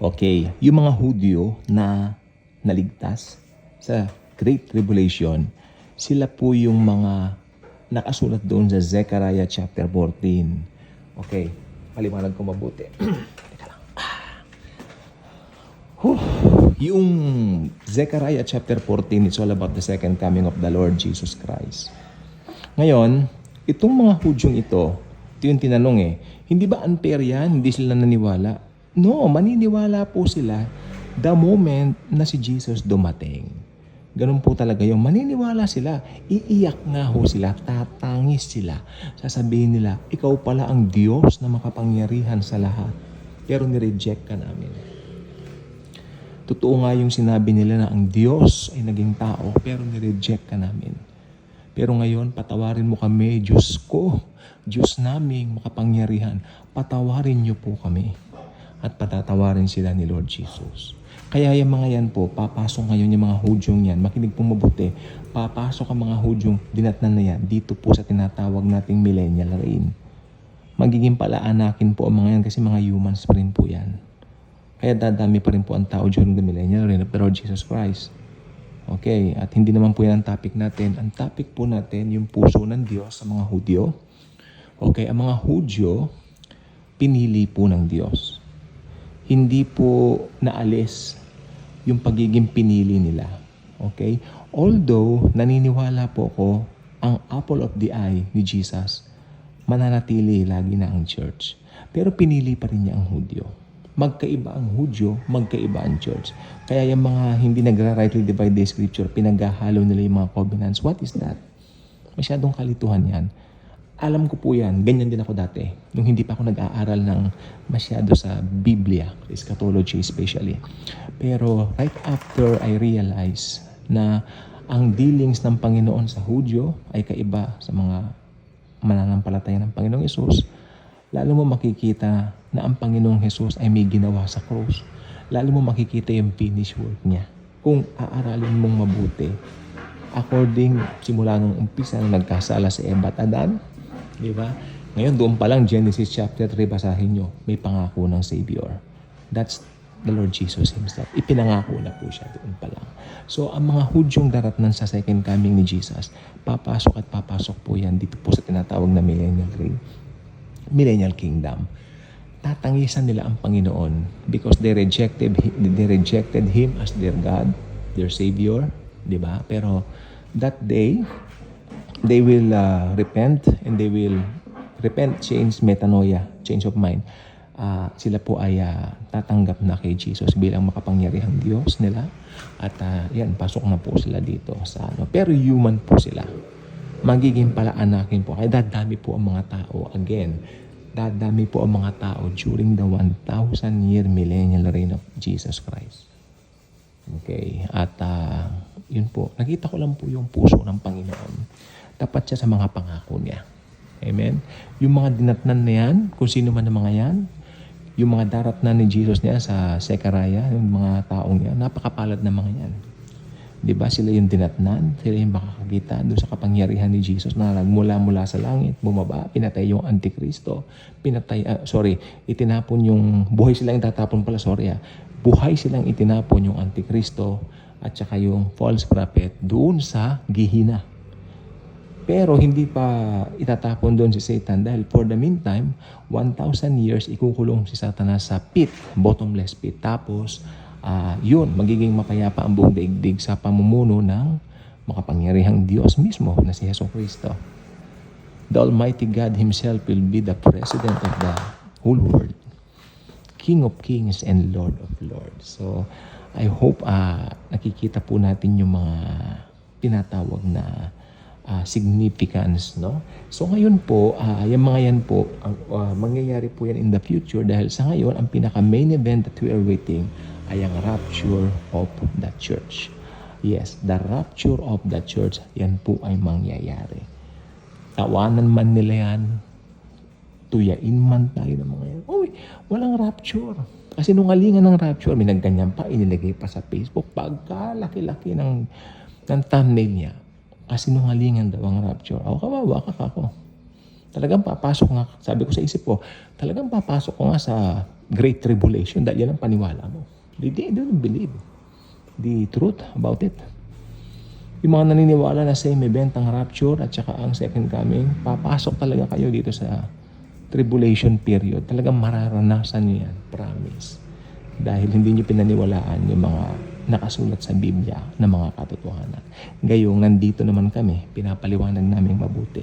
Okay, yung mga Hudyo na naligtas sa Great Tribulation, sila po yung mga nakasulat doon sa Zechariah chapter 14. Okay, paliwanag ko mabuti. Teka lang. Yung Zechariah chapter 14, it's all about the second coming of the Lord Jesus Christ. Ngayon, itong mga Hudyong ito yung tinanong hindi ba unfair yan? Hindi sila naniwala? No, maniniwala po sila the moment na si Jesus dumating. Ganun po talaga yung maniniwala sila. Iiyak nga ho sila, tatangis sila. Sasabihin nila, ikaw pala ang Diyos na makapangyarihan sa lahat. Pero nireject ka namin. Totoo nga yung sinabi nila na ang Diyos ay naging tao, pero nireject ka namin. Pero ngayon, patawarin mo kami, Diyos ko, Diyos naming makapangyarihan. Patawarin niyo po kami. At patatawarin sila ni Lord Jesus. Kaya yung mga yan po, papasok ngayon yung mga Hudyong yan. Makinig pong mabuti. Papasok ang mga Hudyong dinatnan na yan dito po sa tinatawag nating millennial reign. Magiging palaanakin po ang mga yan kasi mga humans pa rin po yan. Kaya dadami pa rin po ang tao during the millennial reign of the Lord Jesus Christ. Okay, at hindi naman po yan ang topic natin. Ang topic po natin, yung puso ng Diyos sa mga Hudyo. Okay, ang mga Hudyo, pinili po ng Diyos. Hindi po naalis yung pagiging pinili nila. Okay? Although, naniniwala po ko, ang apple of the eye ni Jesus, mananatili lagi na ang church. Pero pinili pa rin niya ang Hudyo. Magkaiba ang Hudyo, magkaiba ang church. Kaya yung mga hindi nagra-rightly divide the scripture, pinaghahalo nila yung mga covenants. What is that? Masyadong kalituhan yan. Alam ko po yan, ganyan din ako dati. Nung hindi pa ako nag-aaral ng masyado sa Biblia, eschatology especially. Pero right after I realize na ang dealings ng Panginoon sa Hudyo ay kaiba sa mga mananampalataya ng Panginoong Hesus, lalo mo makikita na ang Panginoong Hesus ay may ginawa sa krus. Lalo mo makikita yung finish work niya. Kung aaralin mong mabuti, according simula nung umpisa na nagkasala si Eva at Adan, di ba? Ngayon, doon pa lang, Genesis chapter 3, basahin nyo, may pangako ng Savior. That's the Lord Jesus Himself. Ipinangako na po siya doon pa lang. So, ang mga Hudyong daratnan sa second coming ni Jesus, papasok at papasok po yan dito po sa tinatawag na millennial kingdom. Tatangisan nila ang Panginoon because they rejected Him as their God, their Savior, di ba? Pero that day, they will repent and they will change metanoia, change of mind. Sila po ay tatanggap na kay Jesus bilang makapangyarihang Diyos nila. At yan, pasok na po sila dito sa ano. Pero human po sila. Magiging palaanakin po. Kaya dadami po ang mga tao. Again, dadami po ang mga tao during the 1,000-year millennial reign of Jesus Christ. Okay. At yun po. Nakita ko lang po yung puso ng Panginoon. Tapat siya sa mga pangako niya. Amen? Yung mga dinatnan na yan, kung sino man ang mga yan, yung mga daratnan ni Jesus niya sa Zechariah, yung mga taong yan, napakapalad na mga yan. Diba? Sila yung dinatnan, sila yung makakakita doon sa kapangyarihan ni Jesus na nagmula-mula sa langit, bumaba, pinatay yung Antikristo, itinapon yung, buhay silang itatapon pala, buhay silang itinapon yung Antikristo at saka yung false prophet doon sa Gihina. Pero hindi pa itatapon doon si Satan dahil for the meantime, 1,000 years ikukulong si Satanas sa pit, bottomless pit. Tapos, yun, magiging mapayapa ang buong daigdig sa pamumuno ng makapangyarihang Diyos mismo na si Jesucristo. The Almighty God Himself will be the President of the whole world. King of Kings and Lord of Lords. So, I hope nakikita po natin yung mga tinatawag na significance, no? So ngayon po, yung mga yan po, mangyayari po yan in the future dahil sa ngayon, ang pinaka-main event that we are waiting ay ang rapture of the church. Yes, the rapture of the church, yan po ay mangyayari. Tawanan man nila yan, tuyain man tayo ng mga yan. Uy, walang rapture. Kasi nung alingan ng rapture, may nagganyan pa, inilagay pa sa Facebook, pagka-laki-laki ng thumbnail niya. Kasi nung halingan daw ang rapture. Ako, kawawa ka ako. Talagang papasok nga, sabi ko sa isip ko, talagang papasok ko nga sa Great Tribulation dahil yan ang paniwala mo. They don't believe the truth about it. Yung mga naniniwala na same event ang rapture at saka ang second coming, papasok talaga kayo dito sa tribulation period. Talagang mararanasan niyo yan. Promise. Dahil hindi niyo pinaniwalaan yung mga nakasulat sa Biblia na mga katotohanan. Ngayong nandito naman kami, pinapaliwanag namin mabuti.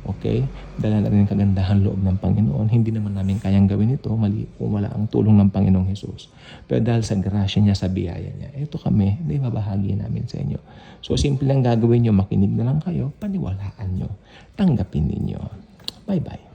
Okay? Dala na rin kagandahan loob ng Panginoon. Hindi naman namin kayang gawin ito mali kung wala ang tulong ng Panginoong Jesus. Pero dahil sa grasya niya, sa biyaya niya, ito kami, hindi mabahagi namin sa inyo. So, simple lang gagawin niyo, makinig na lang kayo, paniwalaan niyo, tanggapin ninyo. Bye-bye.